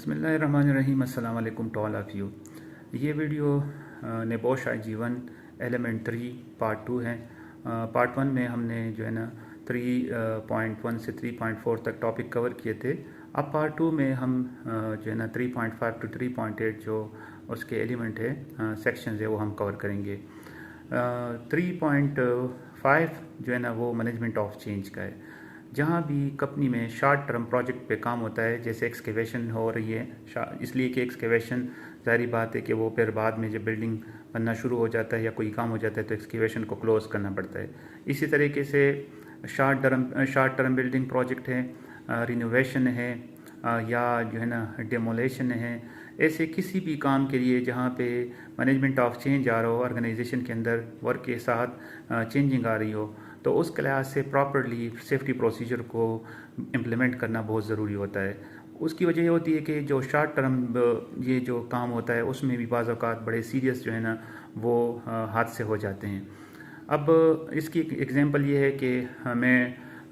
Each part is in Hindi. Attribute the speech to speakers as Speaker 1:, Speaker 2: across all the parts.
Speaker 1: बिस्मिल्लाहिर्रहमानिर्रहीम। अस्सलाम वालेकुम टू ऑल ऑफ यू। ये वीडियो नेबोश आजीवन एलिमेंट 3 पार्ट 2 है। पार्ट 1 में हमने जो है ना 3.1 से 3.4 तक टॉपिक कवर किए थे। अब पार्ट 2 में हम जो है ना 3.5 टू 3.8 जो उसके एलिमेंट है सेक्शंस है वो हम कवर करेंगे। 3.5 जो है ना वो मैनेजमेंट ऑफ चेंज का है। जहाँ भी कंपनी में शॉर्ट टर्म प्रोजेक्ट पे काम होता है, जैसे एक्सकेवेशन हो रही है, इसलिए कि एक्सकेवेशन ज़ाहिर बात है कि वो फिर बाद में जब बिल्डिंग बनना शुरू हो जाता है या कोई काम हो जाता है तो एक्सकेवेशन को क्लोज़ करना पड़ता है। इसी तरीके से शॉर्ट टर्म बिल्डिंग प्रोजेक्ट है, रिनोवेशन है या जो है ना डेमोलेशन है। ऐसे किसी भी काम के लिए जहाँ पे मैनेजमेंट ऑफ चेंज आ रहा हो, ऑर्गेनाइजेशन के अंदर वर्क के साथ चेंजिंग आ रही हो, तो उसके लिहाज से प्रॉपरली सेफ्टी प्रोसीजर को इम्प्लीमेंट करना बहुत ज़रूरी होता है। उसकी वजह ये होती है कि जो शॉर्ट टर्म ये जो काम होता है उसमें भी बाज़ औक़ात बड़े सीरियस जो है ना वो हादसे हो जाते हैं। अब इसकी एक एग्ज़ाम्पल ये है कि मैं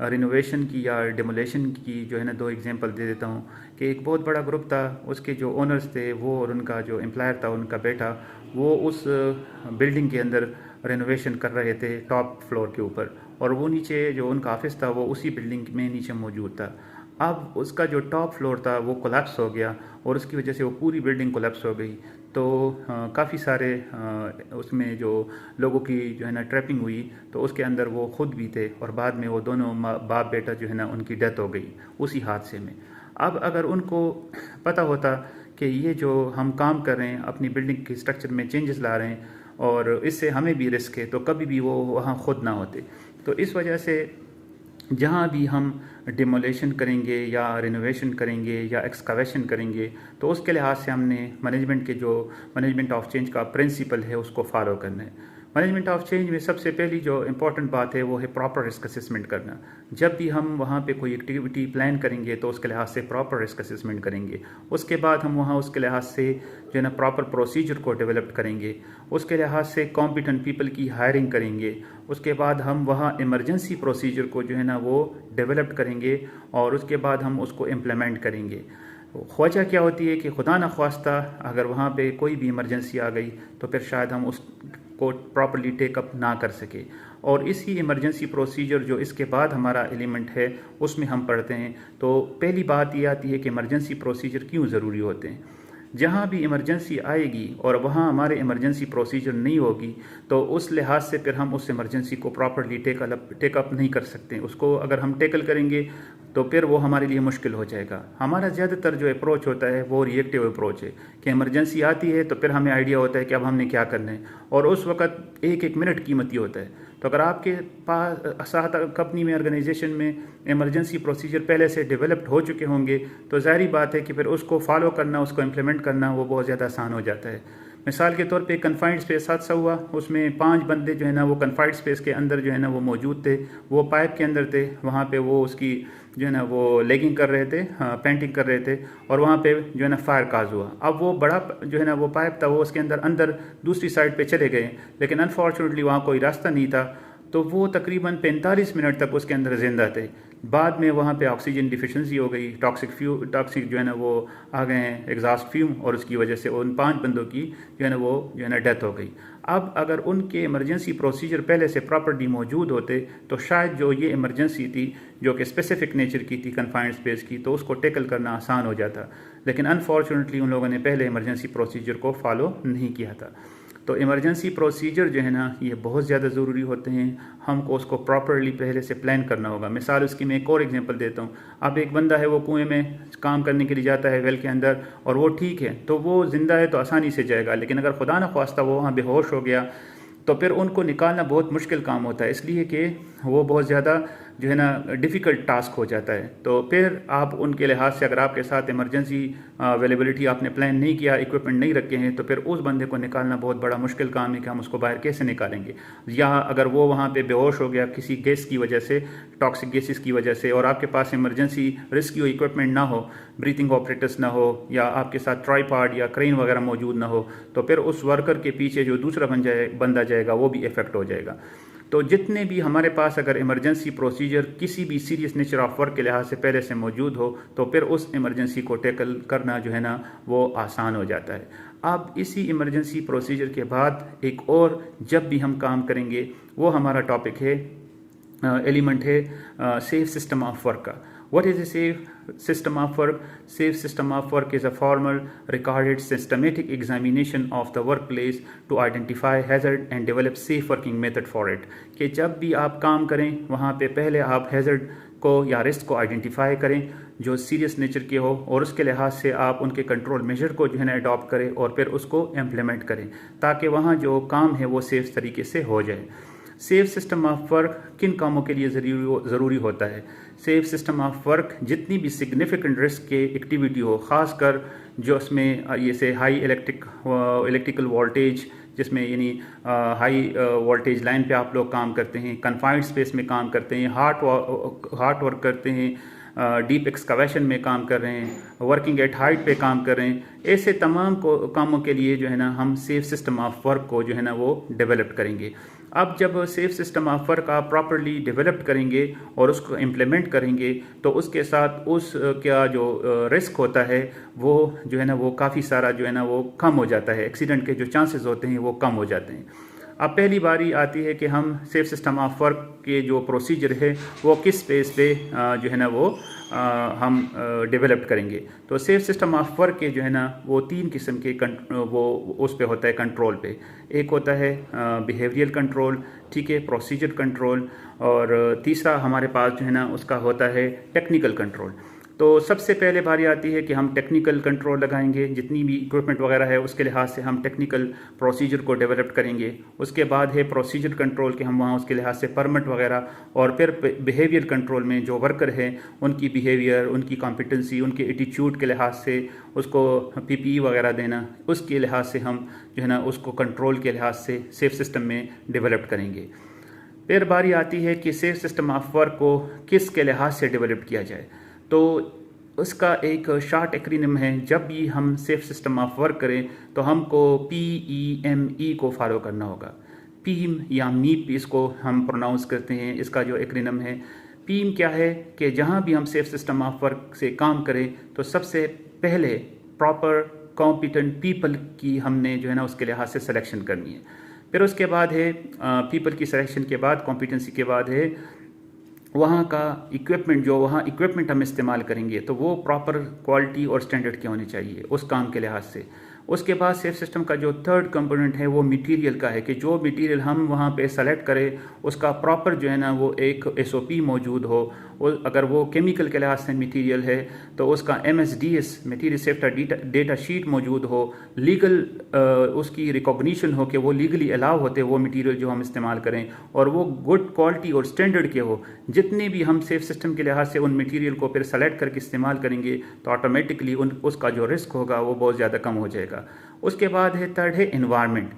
Speaker 1: रिनोवेशन की या डेमोलेशन की जो है ना 2 एग्जांपल दे देता हूँ कि एक बहुत बड़ा ग्रुप था, उसके जो ओनर्स थे वो और उनका जो एम्प्लॉयर था, उनका बेटा, वो उस बिल्डिंग के अंदर रेनोवेशन कर रहे थे टॉप फ्लोर के ऊपर, और वो नीचे जो उनका ऑफिस था वो उसी बिल्डिंग में नीचे मौजूद था। अब उसका जो टॉप फ्लोर था वो कोलैप्स हो गया और उसकी वजह से वो पूरी बिल्डिंग कोलैप्स हो गई। तो काफ़ी सारे उसमें जो लोगों की जो है ना ट्रैपिंग हुई, तो उसके अंदर वो खुद भी थे और बाद में वो दोनों बाप बेटा जो है ना उनकी डेथ हो गई उसी हादसे में। अब अगर उनको पता होता कि ये जो हम काम कर रहे हैं, अपनी बिल्डिंग के स्ट्रक्चर में चेंजेस ला रहे हैं और इससे हमें भी रिस्क है, तो कभी भी वो वहाँ खुद ना होते। तो इस वजह से जहाँ भी हम डिमोलेशन करेंगे या रिनोवेशन करेंगे या एक्सकावेशन करेंगे, तो उसके लिहाज से हमने मैनेजमेंट ऑफ चेंज का प्रिंसिपल है उसको फॉलो करना है। मैनेजमेंट ऑफ चेंज में सबसे पहली जो इम्पोर्टेंट बात है वो है प्रॉपर रिस्क असेसमेंट करना। जब भी हम वहाँ पे कोई एक्टिविटी प्लान करेंगे तो उसके लिहाज से प्रॉपर रिस्क असेसमेंट करेंगे। उसके बाद हम वहाँ उसके लिहाज से जो है ना प्रॉपर प्रोसीजर को डेवलप करेंगे। उसके लिहाज से कॉम्पिटेंट पीपल की हायरिंग करेंगे। उसके बाद हम वहाँ इमरजेंसी प्रोसीजर को जो है ना वो डेवलप करेंगे और उसके बाद हम उसको इम्प्लीमेंट करेंगे। ख्वाजा क्या होती है कि खुदा न ख्वास्ता अगर वहाँ पे कोई भी इमरजेंसी आ गई तो फिर शायद हम उसको प्रॉपर्ली टेकअप ना कर सके, और इसी इमरजेंसी प्रोसीजर जो इसके बाद हमारा एलिमेंट है उसमें हम पढ़ते हैं। तो पहली बात ये आती है कि इमरजेंसी प्रोसीजर क्यों ज़रूरी होते हैं। जहाँ भी इमरजेंसी आएगी और वहाँ हमारे इमरजेंसी प्रोसीजर नहीं होगी तो उस लिहाज से फिर हम उस इमरजेंसी को प्रॉपर्ली टेकअप नहीं कर सकते। उसको अगर हम टेकल करेंगे तो फिर वो हमारे लिए मुश्किल हो जाएगा। हमारा ज़्यादातर जो अप्रोच होता है वो रिएक्टिव अप्रोच है कि इमरजेंसी आती है तो फिर हमें आइडिया होता है कि अब हमने क्या करना है, और उस वक्त एक एक मिनट कीमती होता है। तो अगर आपके पास साथ कंपनी में, ऑर्गेनाइजेशन में इमरजेंसी प्रोसीजर पहले से डेवलप्ड हो चुके होंगे तो ज़ाहिर बात है कि फिर उसको फॉलो करना, उसको इम्प्लीमेंट करना वो बहुत ज़्यादा आसान हो जाता है। मिसाल के तौर पे कन्फाइंड स्पेस हादसा हुआ, उसमें 5 बंदे जो है ना वो कन्फाइंड स्पेस के अंदर जो है ना वो मौजूद थे, वो पाइप के अंदर थे, वहाँ पे वो उसकी जो है ना वो लेगिंग कर रहे थे, पेंटिंग कर रहे थे, और वहाँ पे जो है ना फायर काज हुआ। अब वो बड़ा जो है ना वो पाइप था वो उसके अंदर दूसरी साइड पे चले गए, लेकिन अनफॉर्चुनेटली वहाँ कोई रास्ता नहीं था, तो वो तकरीबन 45 मिनट तक उसके अंदर जिंदा थे। बाद में वहाँ पे ऑक्सीजन डिफिशिएंसी हो गई, टॉक्सिक जो है ना वो आ गए हैं एग्जॉस्ट फ्यूम, और उसकी वजह से उन 5 बंदों की जो है ना वो जो है ना डेथ हो गई। अब अगर उनके इमरजेंसी प्रोसीजर पहले से प्रॉपर्ली मौजूद होते तो शायद जो ये इमरजेंसी थी जो कि स्पेसिफिक नेचर की थी, कन्फाइंड स्पेस की, तो उसको टेकल करना आसान हो जाता। लेकिन अनफॉर्चुनेटली उन लोगों ने पहले इमरजेंसी प्रोसीजर को फॉलो नहीं किया था। तो इमरजेंसी प्रोसीजर जो है ना ये बहुत ज़्यादा ज़रूरी होते हैं, हमको उसको प्रॉपरली पहले से प्लान करना होगा। मिसाल उसकी मैं एक और एग्जांपल देता हूँ। अब एक बंदा है वो कुएं में काम करने के लिए जाता है वेल के अंदर, और वो ठीक है तो वो ज़िंदा है तो आसानी से जाएगा, लेकिन अगर खुदा न ख्वास्ता वो वहाँ बेहोश हो गया तो फिर उनको निकालना बहुत मुश्किल काम होता है, इसलिए कि वो बहुत ज़्यादा जो है ना डिफ़िकल्ट टास्क हो जाता है। तो फिर आप उनके लिहाज से अगर आपके साथ इमरजेंसी अवेलेबिलिटी आपने प्लान नहीं किया, इक्विपमेंट नहीं रखे हैं, तो फिर उस बंदे को निकालना बहुत बड़ा मुश्किल काम है कि हम उसको बाहर कैसे निकालेंगे। या अगर वो वहाँ पे बेहोश हो गया किसी गैस की वजह से, टॉक्सिक गैसेस की वजह से, और आपके पास इमरजेंसी रेस्क्यू इक्विपमेंट ना हो, ब्रीथिंग ऑपरेटर्स ना हो, या आपके साथ ट्राईपॉड या क्रेन वगैरह मौजूद ना हो, तो फिर उस वर्कर के पीछे जो दूसरा बंदा जाएगा वो भी इफेक्ट हो जाएगा। तो जितने भी हमारे पास अगर इमरजेंसी प्रोसीजर किसी भी सीरियस नेचर ऑफ वर्क के लिहाज से पहले से मौजूद हो तो फिर उस इमरजेंसी को टैकल करना जो है ना वो आसान हो जाता है। अब इसी इमरजेंसी प्रोसीजर के बाद एक और जब भी हम काम करेंगे वो हमारा टॉपिक है, एलिमेंट है सेफ सिस्टम ऑफ वर्क का। What is a safe system of work? Safe system of work is a formal, recorded, systematic examination of the workplace to identify hazard and develop safe working method for it. कि जब भी आप काम करें वहाँ पे पहले आप हैज़र्ड को या रिस्क को आइडेंटिफाई करें जो सीरियस नेचर के हो, और उसके लिहाज से आप उनके कंट्रोल मेजर को जो है ना अडॉप्ट करें और फिर उसको इम्प्लीमेंट करें ताकि वहाँ जो काम है वो सेफ तरीके से हो जाए। सेफ सिस्टम ऑफ वर्क किन कामों के लिए ज़रूरी होता है? सेफ सिस्टम ऑफ वर्क जितनी भी सिग्निफिकेंट रिस्क के एक्टिविटी हो, ख़ासकर जो उसमें जैसे हाई इलेक्ट्रिकल वोल्टेज, जिसमें यानी हाई वोल्टेज लाइन पे आप लोग काम करते हैं, कन्फाइंड स्पेस में काम करते हैं, हार्ड वर्क करते हैं, डीप एक्सकवेशन में काम कर रहे हैं, वर्किंग एट हाइट पे काम कर रहे हैं, ऐसे तमाम कामों के लिए जो है ना हम सेफ सिस्टम ऑफ वर्क को जो है ना वो डेवलप करेंगे। अब जब सेफ सिस्टम ऑफ वर्क आप प्रॉपरली डेवलप करेंगे और उसको इम्प्लीमेंट करेंगे तो उसके साथ उस क्या जो रिस्क होता है वो जो है ना वो काफ़ी सारा जो है ना वो कम हो जाता है, एक्सीडेंट के जो चांसेस होते हैं वो कम हो जाते हैं। अब पहली बारी आती है कि हम सेफ सिस्टम ऑफ वर्क के जो प्रोसीजर है वो किस बेस पे जो है ना वो हम डेवलप करेंगे। तो सेफ सिस्टम ऑफ वर्क के जो है ना वो 3 किस्म के वो उस पे होता है कंट्रोल पे। एक होता है बिहेवियरल कंट्रोल, ठीक है, प्रोसीजर कंट्रोल, और तीसरा हमारे पास जो है ना उसका होता है टेक्निकल कंट्रोल। तो सबसे पहले बारी आती है कि हम टेक्निकल कंट्रोल लगाएंगे, जितनी भी इक्विपमेंट वगैरह है उसके लिहाज से हम टेक्निकल प्रोसीजर को डेवलप करेंगे। उसके बाद है प्रोसीजर कंट्रोल के हम वहाँ उसके लिहाज से परमिट वगैरह, और फिर बिहेवियर कंट्रोल में जो वर्कर है उनकी बिहेवियर, उनकी कॉम्पिटेंसी, उनके एटीट्यूड के लिहाज से उसको पीपीई वगैरह देना, उसके लिहाज से हम जो है ना उसको कंट्रोल के लिहाज से सेफ सिस्टम में डेवलप करेंगे। फिर बारी आती है कि सेफ सिस्टम ऑफ वर्क को किस के लिहाज से डेवलप किया जाए। तो उसका एक शॉर्ट एक्रोनिम है, जब भी हम सेफ सिस्टम ऑफ वर्क करें तो हमको PEME को फॉलो करना होगा। पीम या मीप इसको हम प्रोनाउंस करते हैं, इसका जो एक्रोनिम है। पीम क्या है कि जहाँ भी हम सेफ सिस्टम ऑफ वर्क से काम करें तो सबसे पहले प्रॉपर कॉम्पिटेंट पीपल की हमने जो है ना उसके लिहाज से सिलेक्शन करनी है। फिर उसके बाद है पीपल की सिलेक्शन के बाद, कॉम्पिटेंसी के बाद है वहाँ का इक्विपमेंट, जो वहाँ इक्विपमेंट हम इस्तेमाल करेंगे तो वो प्रॉपर क्वालिटी और स्टैंडर्ड के होने चाहिए उस काम के लिहाज से। उसके बाद सेफ सिस्टम का जो थर्ड कंपोनेंट है वो मटेरियल का है कि जो मटेरियल हम वहाँ पे सेलेक्ट करें उसका प्रॉपर जो है ना वो एक SOP मौजूद हो। अगर वो केमिकल के लिहाज से मटेरियल है तो उसका MSDS material safety data sheet मौजूद हो, लीगल उसकी रिकॉग्निशन हो कि वो लीगली अलाउ होते वो मटेरियल जो हम इस्तेमाल करें, और वो गुड क्वालिटी और स्टैंडर्ड के हो। जितने भी हम सेफ सिस्टम के लिहाज से उन मटेरियल को फिर सेलेक्ट करके इस्तेमाल करेंगे तो ऑटोमेटिकली उसका जो रिस्क होगा वो बहुत ज़्यादा कम हो जाएगा। उसके बाद है थर्ड है एनवायरनमेंट।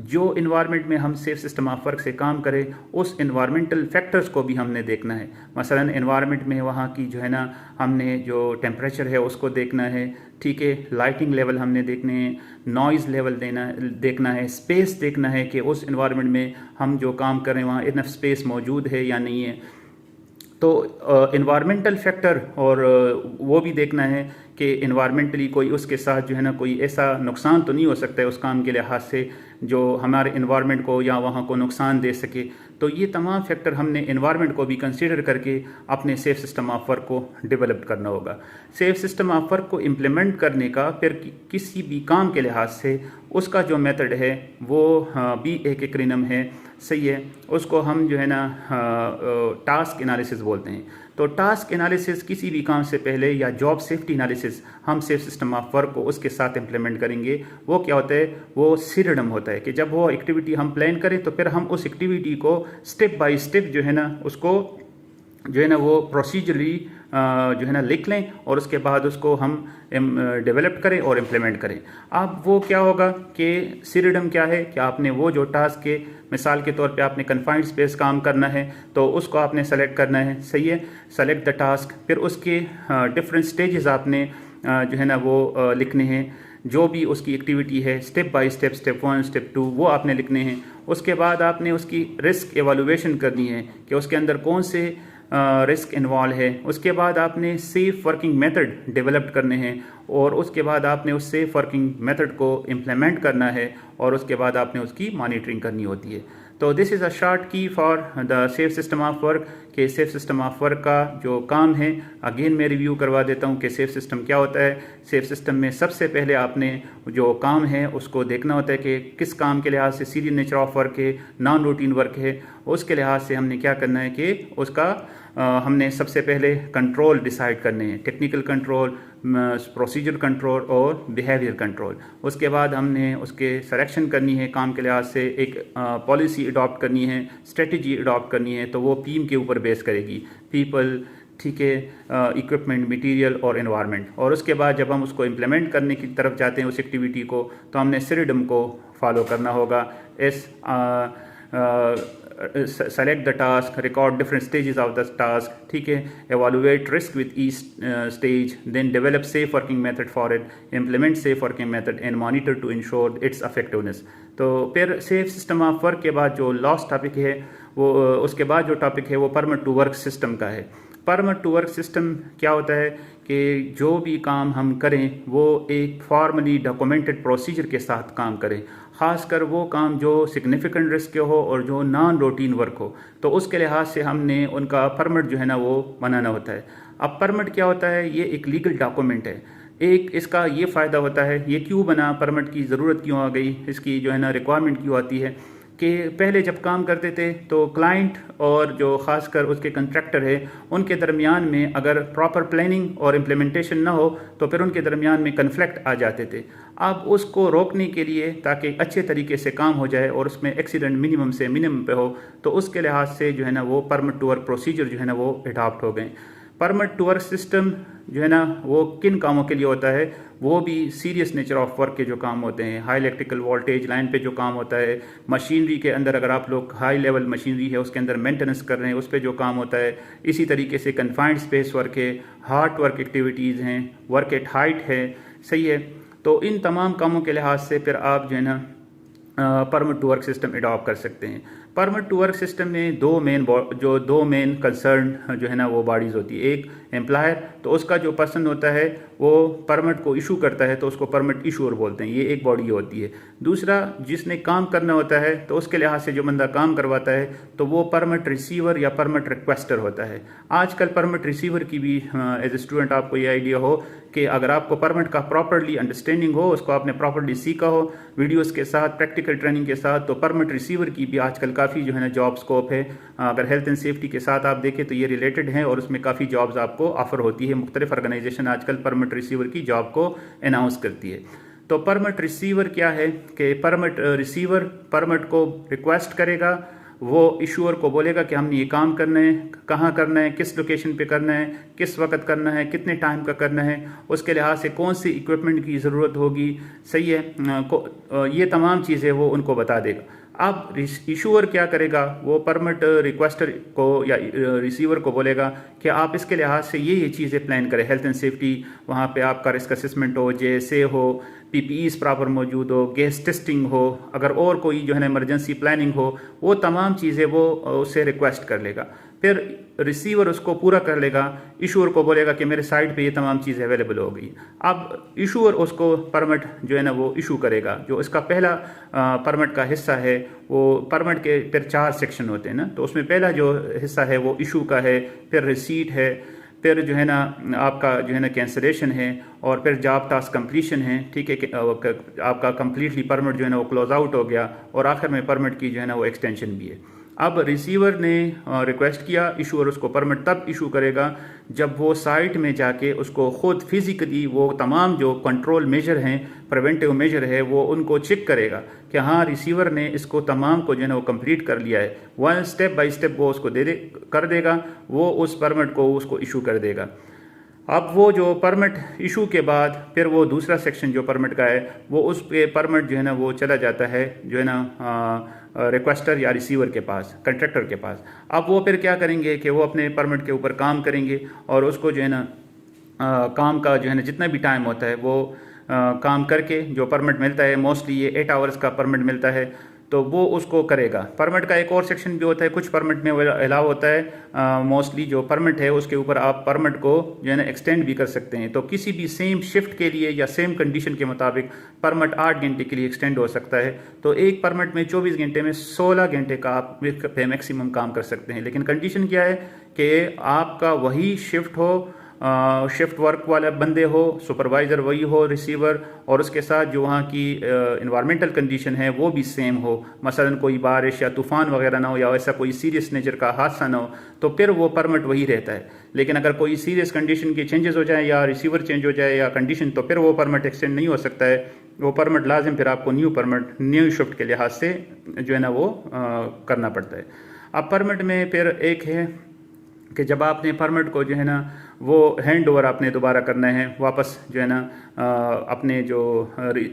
Speaker 1: जो इन्वायरमेंट में हम सेफ सिस्टम ऑफ वर्क से काम करें उस इन्वायरमेंटल फैक्टर्स को भी हमने देखना है। मसलन इन्वायरमेंट में वहाँ की जो है ना हमने जो टेम्परेचर है उसको देखना है, ठीक है, लाइटिंग लेवल हमने देखने हैं, नॉइज़ लेवल देखना है, स्पेस देखना है कि उस इन्वायरमेंट में हम जो काम कर रहे हैं वहाँ इनफ स्पेस मौजूद है या नहीं है। तो इन्वायरमेंटल फैक्टर और वो भी देखना है कि इन्वायरमेंटली कोई उसके साथ जो है ना कोई ऐसा नुकसान तो नहीं हो सकता है उस काम के लिहाज से जो हमारे इन्वायरमेंट को या वहाँ को नुकसान दे सके। तो ये तमाम फैक्टर हमने इन्वायरमेंट को भी कंसीडर करके अपने सेफ सिस्टम ऑफ वर्क को डेवलप करना होगा। सेफ सिस्टम ऑफ वर्क को इम्प्लीमेंट करने का फिर किसी भी काम के लिहाज से उसका जो मेथड है वो भी एक एक्रोनिम है, सही है। उसको हम जो है ना टास्क एनालिसिस बोलते हैं। तो टास्क एनालिसिस किसी भी काम से पहले या जॉब सेफ्टी एनालिसिस हम सेफ सिस्टम ऑफ वर्क को उसके साथ इम्प्लीमेंट करेंगे। वो क्या होता है, वो सिरडम होता है कि जब वो एक्टिविटी हम प्लान करें तो फिर हम उस एक्टिविटी को स्टेप बाय स्टेप जो है ना उसको जो है ना वो प्रोसीजरली जो है ना लिख लें और उसके बाद उसको हम डेवलप करें और इम्प्लीमेंट करें। अब वो क्या होगा कि सिरडम क्या है कि आपने वो जो टास्क के मिसाल के तौर पे आपने कन्फाइंड स्पेस काम करना है तो उसको आपने सेलेक्ट करना है, सही है, सेलेक्ट द टास्क। फिर उसके डिफरेंट स्टेजेस आपने जो है ना वो लिखने हैं। जो भी उसकी एक्टिविटी है step by step, step 1 step 2 वो आपने लिखने हैं। उसके बाद आपने उसकी रिस्क एवेलुएशन करनी है कि उसके अंदर कौन से रिस्क इन्वॉल्व है। उसके बाद आपने सेफ वर्किंग मेथड डेवलप करने हैं और उसके बाद आपने उस सेफ वर्किंग मेथड को इम्प्लीमेंट करना है और उसके बाद आपने उसकी मॉनिटरिंग करनी होती है। तो दिस इज़ अ शॉर्ट की for the safe system of work के सेफ सिस्टम ऑफ वर्क का जो काम है अगेन मैं रिव्यू करवा देता हूँ कि सेफ सिस्टम क्या होता है। सेफ सिस्टम में सबसे पहले आपने जो काम है उसको देखना होता है कि किस काम के लिहाज से सीरियल नेचर ऑफ वर्क है, नॉन रूटीन वर्क है, उसके लिहाज से हमने क्या करना है कि उसका हमने सबसे पहले कंट्रोल डिसाइड करने हैं, टेक्निकल कंट्रोल, प्रोसीजर कंट्रोल और बिहेवियर कंट्रोल। उसके बाद हमने उसके सिलेक्शन करनी है, काम के लिहाज से एक पॉलिसी अडॉप्ट करनी है, स्ट्रेटजी अडॉप्ट करनी है, तो वो पीम के ऊपर बेस करेगी, पीपल, ठीक है, इक्विपमेंट, मटेरियल और एनवायरनमेंट। और उसके बाद जब हम उसको इम्प्लीमेंट करने की तरफ जाते हैं उस एक्टिविटी को, तो हमने सिरिडम को फॉलो करना होगा। Select the task, record different stages of the task, ठीक है, evaluate risk with each stage, then develop safe working method for it, implement safe working method and monitor to ensure its effectiveness. तो फिर सेफ सिस्टम ऑफ वर्क के बाद जो लास्ट टॉपिक है वो उसके बाद जो टॉपिक है वो परमिट टू वर्क सिस्टम का है। परमिट टू वर्क सिस्टम क्या होता है कि जो भी काम हम करें वो एक फॉर्मली डॉक्यूमेंटेड प्रोसीजर के साथ काम करें, ख़ासकर वो काम जो सिग्निफिकेंट रिस्क के हो और जो नॉन रूटीन वर्क हो, तो उसके लिहाज से हमने उनका परमिट जो है ना वो बनाना होता है। अब परमिट क्या होता है, ये एक लीगल डॉक्यूमेंट है। एक इसका ये फ़ायदा होता है, ये क्यों बना, परमिट की ज़रूरत क्यों आ गई, इसकी जो है ना रिक्वायरमेंट क्यों आती है कि पहले जब काम करते थे तो क्लाइंट और जो ख़ासकर उसके कंट्रैक्टर है उनके दरमियान में अगर प्रॉपर प्लानिंग और इम्प्लीमेंटेशन ना हो तो फिर उनके दरमियान में कन्फ्लिक्ट आ जाते थे। अब उसको रोकने के लिए ताकि अच्छे तरीके से काम हो जाए और उसमें एक्सीडेंट मिनिमम से मिनिमम पे हो, तो उसके लिहाज से जो है ना वो परमिट टू वर्क प्रोसीजर जो है ना वो अडॉप्ट हो गए। परमिट टू वर्क सिस्टम जो है ना वो किन कामों के लिए होता है, वो भी सीरियस नेचर ऑफ वर्क के जो काम होते हैं, हाई इलेक्ट्रिकल वोल्टेज लाइन पे जो काम होता है, मशीनरी के अंदर अगर आप लोग हाई लेवल मशीनरी है उसके अंदर मेंटेनेंस कर रहे हैं उस पर जो काम होता है, इसी तरीके से कन्फाइंड स्पेस वर्क है, हार्ड वर्क एक्टिविटीज़ हैं, वर्क एट हाइट है, सही है। तो इन तमाम कामों के लिहाज से फिर आप जो है ना permit to work system adopt कर सकते हैं। परमिट टू वर्क सिस्टम में दो मेन कंसर्न जो है ना वो बॉडीज़ होती है। एक एम्प्लॉयर, तो उसका जो पर्सन होता है वो परमिट को इशू करता है तो उसको परमिट इशूअर बोलते हैं, ये एक बॉडी होती है। दूसरा जिसने काम करना होता है तो उसके लिहाज से जो बंदा काम करवाता है तो वो परमिट रिसीवर या परमिट रिक्वेस्टर होता है। आजकल परमिट रिसीवर की भी एज ए स्टूडेंट आपको ये आइडिया हो कि अगर आपको परमिट का प्रॉपरली अंडरस्टैंडिंग हो, उसको आपने प्रॉपरली सीखा हो वीडियोस के साथ, प्रैक्टिकल ट्रेनिंग के साथ, तो परमिट रिसीवर की भी आजकल काफ़ी जो है ना जॉब स्कोप है। अगर हेल्थ एंड सेफ्टी के साथ आप देखें तो ये रिलेटेड है और उसमें काफ़ी जॉब्स आपको ऑफर होती है। मुख्तलिफ ऑर्गेनाइजेशन आजकल परमिट रिसीवर की जॉब को अनाउंस करती है। तो परमिट रिसीवर क्या है कि परमिट रिसीवर परमिट को रिक्वेस्ट करेगा, वो इशूअर को बोलेगा कि हमने ये काम करना है, कहाँ करना है, किस लोकेशन पे करना है, किस वक्त करना है, कितने टाइम का करना है, उसके लिहाज से कौन सी इक्विपमेंट की ज़रूरत होगी, सही है, ये तमाम चीज़ें वो उनको बता देगा। अब इशूअर क्या करेगा, वो परमिट रिक्वेस्टर को या रिसीवर को बोलेगा कि आप इसके लिहाज से ये चीज़ें प्लान करें, हेल्थ एंड सेफ्टी, वहाँ पे आपका रिस्क असेसमेंट हो, JSA हो, PPEs प्रॉपर मौजूद हो, गैस टेस्टिंग हो, अगर और कोई जो है ना इमरजेंसी प्लानिंग हो, वो तमाम चीज़ें वो उससे रिक्वेस्ट कर लेगा। फिर रिसीवर उसको पूरा कर लेगा, इशूअर को बोलेगा कि मेरे साइट पे ये तमाम चीज़ें अवेलेबल हो गई। अब इशूअर उसको परमिट जो है ना वो इशू करेगा। जो इसका पहला परमिट का हिस्सा है वो परमिट के फिर 4 सेक्शन होते हैं ना, तो उसमें पहला जो हिस्सा है वो इशू का है, फिर रिसीट है, फिर जो है ना आपका जो है ना कैंसलेशन है, और फिर जॉब टास्क कंप्लीशन है, ठीक है, आपका कंप्लीटली परमिट जो है ना वो क्लोज आउट हो गया, और आखिर में परमिट की जो है ना वो एक्सटेंशन भी है। अब रिसीवर ने रिक्वेस्ट किया, इशूअर उसको परमिट तब इशू करेगा जब वो साइट में जाके उसको खुद फिजिकली वो तमाम जो कंट्रोल मेजर हैं, प्रिवेंटिव मेजर है, वो उनको चेक करेगा कि हाँ रिसीवर ने इसको तमाम को जो है ना वो कंप्लीट कर लिया है। वन स्टेप बाय स्टेप वो उसको कर देगा, वो उस परमिट को उसको इशू कर देगा। अब वो जो परमिट इशू के बाद फिर वो दूसरा सेक्शन जो परमिट का है वो उस पे परमिट जो है ना वो चला जाता है जो है ना रिक्वेस्टर या रिसीवर के पास, कंट्रैक्टर के पास। अब वो फिर क्या करेंगे कि वो अपने परमिट के ऊपर काम करेंगे और उसको जो है ना काम का जो है ना जितना भी टाइम होता है वो काम करके जो परमिट मिलता है, मोस्टली ये 8 आवर्स का परमिट मिलता है, तो वो उसको करेगा। परमिट का एक और सेक्शन भी होता है, कुछ परमिट में अलाउ होता है, मोस्टली जो परमिट है उसके ऊपर आप परमिट को जो है ना एक्सटेंड भी कर सकते हैं। तो किसी भी सेम शिफ्ट के लिए या सेम कंडीशन के मुताबिक परमिट 8 घंटे के लिए एक्सटेंड हो सकता है। तो एक परमिट में 24 घंटे में 16 घंटे का आप मैक्सिमम काम कर सकते हैं। लेकिन कंडीशन क्या है कि आपका वही शिफ्ट हो, शिफ्ट वर्क वाले बंदे हो, सुपरवाइज़र वही हो, रिसीवर, और उसके साथ जो वहाँ की इन्वायरमेंटल कंडीशन है वो भी सेम हो। मसलन कोई बारिश या तूफ़ान वगैरह ना हो या ऐसा कोई सीरियस नेचर का हादसा ना हो, तो फिर वो परमिट वही रहता है। लेकिन अगर कोई सीरियस कंडीशन के चेंजेस हो जाए या रिसीवर चेंज हो जाए या कंडीशन, तो फिर वो परमिट एक्सटेंड नहीं हो सकता है। वो परमिट लाजिम फिर आपको न्यू परमिट न्यू शिफ्ट के लिहाज से जो है ना वो करना पड़ता है। अब परमिट में फिर एक है कि जब आपने परमिट को जो है ना वो हैंड ओवर आपने दोबारा करना है, वापस जो है ना अपने जो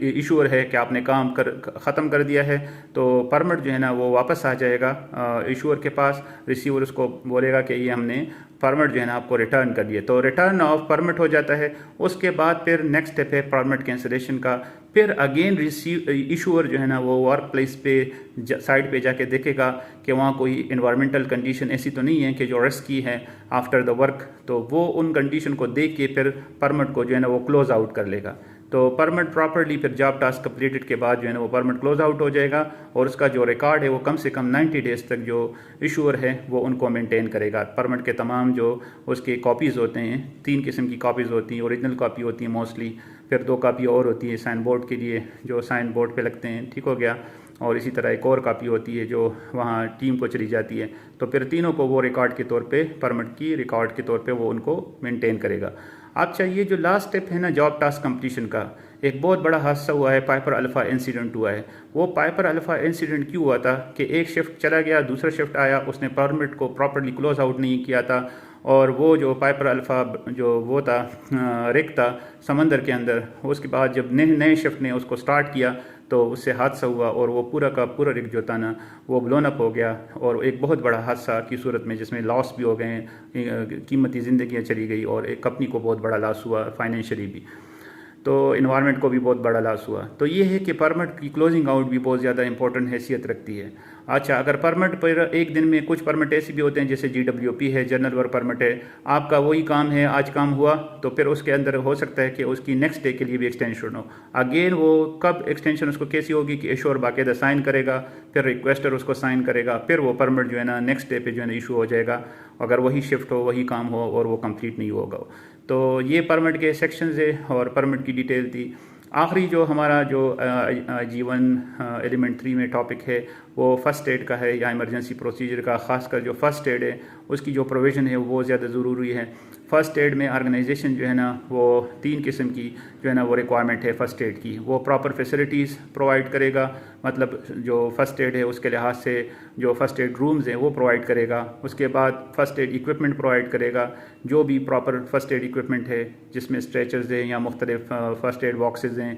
Speaker 1: इशूअर है कि आपने काम ख़त्म कर दिया है, तो परमिट जो है ना वो वापस आ जाएगा इशूअर के पास। रिसीवर उसको बोलेगा कि ये हमने परमिट जो है ना आपको रिटर्न कर दिया, तो रिटर्न ऑफ परमिट हो जाता है। उसके बाद फिर नेक्स्ट स्टेप है परमिट कैंसिलेशन का। फिर अगेन इशूअर जो है ना वो वर्क प्लेस पे साइड पे जाके देखेगा कि वहाँ कोई इन्वायरमेंटल कंडीशन ऐसी तो नहीं है कि जो रिस्की है आफ्टर द वर्क, तो वो उन कंडीशन को देख के फिर परमिट को जो है ना वो क्लोज आउट कर लेगा। तो परमिट प्रॉपर्ली फिर जॉब टास्क कंप्लीटेड के बाद जो है ना वो परमिट क्लोज आउट हो जाएगा, और उसका जो रिकॉर्ड है वो कम से कम 90 डेज तक जो इशूअर है वो उनको मेंटेन करेगा। परमिट के तमाम जो उसके कॉपीज़ होते हैं, 3 किस्म की कॉपीज़ होती हैं, ओरिजिनल कॉपी होती है मोस्टली, फिर 2 कॉपी और होती है साइन बोर्ड के लिए जो साइन बोर्ड पे लगते हैं, ठीक हो गया, और इसी तरह एक और कॉपी होती है जो वहाँ टीम को चली जाती है। तो फिर तीनों को वो रिकॉर्ड के तौर पे, परमिट की रिकॉर्ड के तौर पे वो उनको मेंटेन करेगा। अच्छा, ये जो लास्ट स्टेप है ना जॉब टास्क कंप्लीशन का, एक बहुत बड़ा हादसा हुआ है, पाइपर अल्फ़ा इंसिडेंट हुआ है। वो पाइपर अल्फ़ा इंसिडेंट क्यों हुआ था कि एक शिफ्ट चला गया, दूसरा शिफ्ट आया, उसने परमिट को प्रॉपर्ली क्लोज आउट नहीं किया था, और वो जो पाइपर अल्फ़ा जो वो था रिक था समंदर के अंदर, उसके बाद जब नए शिफ्ट ने उसको स्टार्ट किया तो उससे हादसा हुआ, और वो पूरा का पूरा रिग जो था ना वो ब्लोन अप हो गया, और एक बहुत बड़ा हादसा की सूरत में जिसमें लॉस भी हो गए, कीमती ज़िंदगियाँ चली गई, और एक कंपनी को बहुत बड़ा लॉस हुआ फाइनेंशियली भी, तो इन्वायरमेंट को भी बहुत बड़ा लॉस हुआ। तो ये है कि परमिट की क्लोजिंग आउट भी बहुत ज़्यादा इंपॉर्टेंट हैसियत रखती है। अच्छा, अगर परमिट पर एक दिन में कुछ परमिट ऐसे भी होते हैं जैसे GWP है, जनरल वर्क परमिट है, आपका वही काम है, आज काम हुआ, तो फिर उसके अंदर हो सकता है कि उसकी नेक्स्ट डे के लिए भी एक्सटेंशन हो। अगेन वो कब एक्सटेंशन उसको कैसी होगी कि इशूअर बाकायदा साइन करेगा, फिर रिक्वेस्टर उसको साइन करेगा, फिर वो परमिट जो है ना नेक्स्ट डे पे जो है ना इशू हो जाएगा, अगर वही शिफ्ट हो, वही काम हो और वो कंप्लीट नहीं होगा। तो ये परमिट के सेक्शंस है और परमिट की डिटेल थी। आखिरी जो हमारा जो जीवन एलिमेंट 3 में टॉपिक है वो फर्स्ट एड का है या इमरजेंसी प्रोसीजर का। ख़ासकर जो फर्स्ट एड है उसकी जो प्रोविज़न है वो ज़्यादा ज़रूरी है। फ़र्स्ट एड में ऑर्गेनाइजेशन जो है ना वो 3 किस्म की जो है ना वो रिक्वायरमेंट है फ़र्स्ट एड की। वो प्रॉपर फैसिलिटीज़ प्रोवाइड करेगा, मतलब जो फ़र्स्ट एड है उसके लिहाज से जो फ़र्स्ट एड रूम्स हैं वो प्रोवाइड करेगा। उसके बाद फ़र्स्ट एड इक्विपमेंट प्रोवाइड करेगा, जो भी प्रॉपर फ़र्स्ट एड इक्विपमेंट है जिसमें स्ट्रेचर्स हैं या मुख्तलिफ फ़र्स्ट एड बॉक्सेस हैं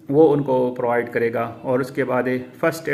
Speaker 1: वो उनको प्रोवाइड करेगा। और उसके बाद फ़र्स्ट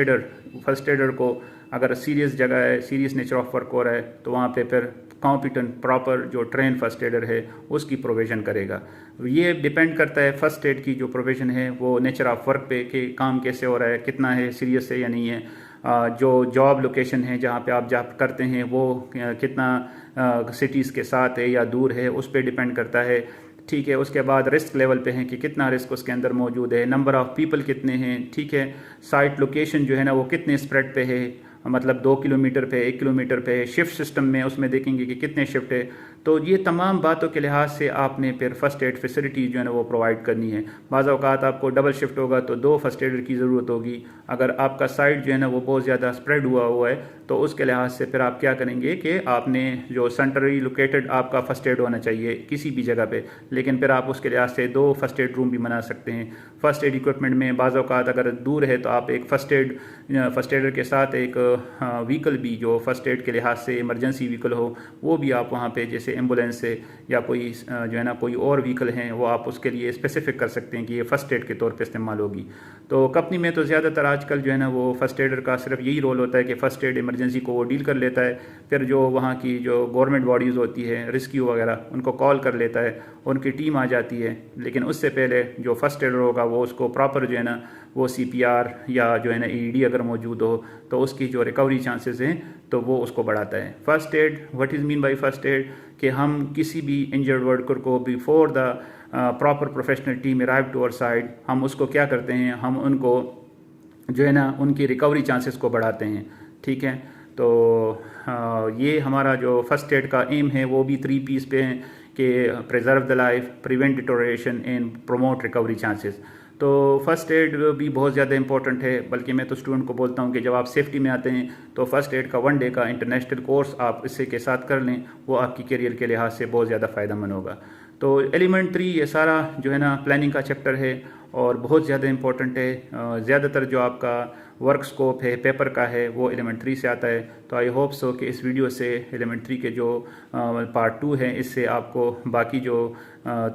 Speaker 1: एडर को अगर सीरियस जगह है, सीरियस नेचर ऑफ वर्क हो रहा है, तो वहाँ पे फिर कॉम्पिटेंट प्रॉपर जो ट्रेन फर्स्ट एडर है उसकी प्रोविज़न करेगा। ये डिपेंड करता है फर्स्ट एड की जो प्रोविज़न है वो नेचर ऑफ वर्क पे कि काम कैसे हो रहा है, कितना है, सीरियस है या नहीं है। जो जॉब लोकेशन है जहाँ पे आप जॉब करते हैं वो कितना सिटीज़ के साथ है या दूर है, उस पर डिपेंड करता है। ठीक है, उसके बाद रिस्क लेवल पे है कि कितना रिस्क उसके अंदर मौजूद है, नंबर ऑफ़ पीपल कितने हैं, ठीक है, साइट लोकेशन जो है ना वो कितने स्प्रेड पे है, मतलब 2 किलोमीटर पे, 1 किलोमीटर पे, शिफ्ट सिस्टम में उसमें देखेंगे कि कितने शिफ्ट है। तो ये तमाम बातों के लिहाज से आपने फिर फर्स्ट एड फैसिलिटी जो है ना वो प्रोवाइड करनी है। बाज़ औक़ात आपको डबल शिफ्ट होगा तो 2 फर्स्ट एडर की ज़रूरत होगी। अगर आपका साइट जो है ना वो बहुत ज़्यादा स्प्रेड हुआ है तो उसके लिहाज से फिर आप क्या करेंगे कि आपने जो सेंट्रली लोकेटेड आपका फर्स्ट एड होना चाहिए किसी भी जगह पे, लेकिन फिर आप उसके लिहाज से 2 फर्स्ट एड रूम भी बना सकते हैं। फर्स्ट एड इक्विपमेंट में बाज़ औक़ात अगर दूर है तो आप एक फर्स्ट एडर के साथ एक व्हीकल भी जो फर्स्ट एड के लिहाज से इमरजेंसी व्हीकल हो वो भी आप वहाँ पे जैसे जैसे एम्बुलेंस से या कोई जो है ना कोई और व्हीकल हैं वो आप उसके लिए स्पेसिफिक कर सकते हैं कि ये फ़र्स्ट एड के तौर पे इस्तेमाल होगी। तो कंपनी में तो ज़्यादातर आजकल जो है ना वो फ़र्स्ट एडर का सिर्फ यही रोल होता है कि फ़र्स्ट एड इमरजेंसी को वो डील कर लेता है, फिर जो वहाँ की जो गवर्नमेंट बॉडीज़ होती है रेस्क्यू वगैरह उनको कॉल कर लेता है, उनकी टीम आ जाती है। लेकिन उससे पहले जो फ़र्स्ट एडर होगा वो उसको प्रॉपर जो है ना वो CPR या जो है ना ED अगर मौजूद हो तो उसकी जो रिकवरी चांसेस हैं तो वो उसको बढ़ाता है। First aid, what is mean by first aid, कि हम किसी भी इंजर्ड वर्कर को before the proper professional team arrive to our side हम उसको क्या करते हैं, हम उनको जो है ना उनकी रिकवरी चांसेस को बढ़ाते हैं। ठीक है, तो ये हमारा जो फ़र्स्ट एड का एम है वो भी 3 P's पे है कि preserve the life, prevent deterioration and promote recovery chances. तो फ़र्स्ट एड भी बहुत ज़्यादा इंपॉर्टेंट है, बल्कि मैं तो स्टूडेंट को बोलता हूँ कि जब आप सेफ्टी में आते हैं तो फ़र्स्ट एड का 1 डे का इंटरनेशनल कोर्स आप इससे के साथ कर लें, वो आपकी करियर के लिहाज से बहुत ज़्यादा फ़ायदेमंद होगा। तो एलिमेंट 3 ये सारा जो है ना प्लानिंग का चैप्टर है और बहुत ज़्यादा इंपॉर्टेंट है। ज़्यादातर जो आपका वर्क स्कोप है पेपर का है वो एलिमेंट 3 से आता है। तो आई होप सो कि इस वीडियो से एलिमेंट 3 के जो पार्ट 2 है इससे आपको बाकी जो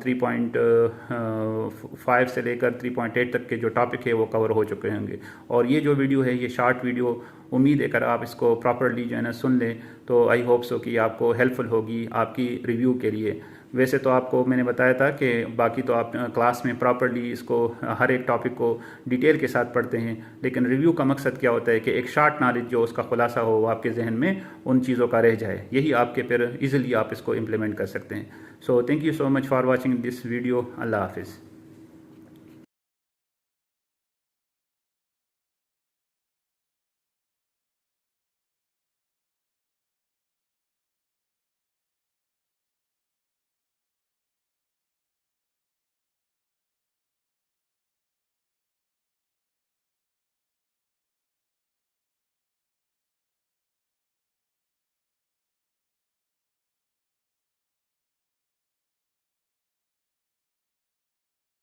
Speaker 1: 3.5 से लेकर 3.8 तक के जो टॉपिक है वो कवर हो चुके होंगे। और ये जो वीडियो है ये शॉर्ट वीडियो, उम्मीद है अगर आप इसको प्रॉपरली जो है ना सुन लें तो आई होप सो कि आपको हेल्पफुल होगी आपकी रिव्यू के लिए। वैसे तो आपको मैंने बताया था कि बाकी तो आप क्लास में प्रॉपरली इसको हर एक टॉपिक को डिटेल के साथ पढ़ते हैं, लेकिन रिव्यू का मकसद क्या होता है कि एक शॉर्ट नॉलेज जो उसका खुलासा हो वो आपके जहन में उन चीज़ों का रह जाए, यही आपके फिर इजीली आप इसको इम्प्लीमेंट कर सकते हैं। So thank you so much for watching this video. अल्लाह हाफिज़।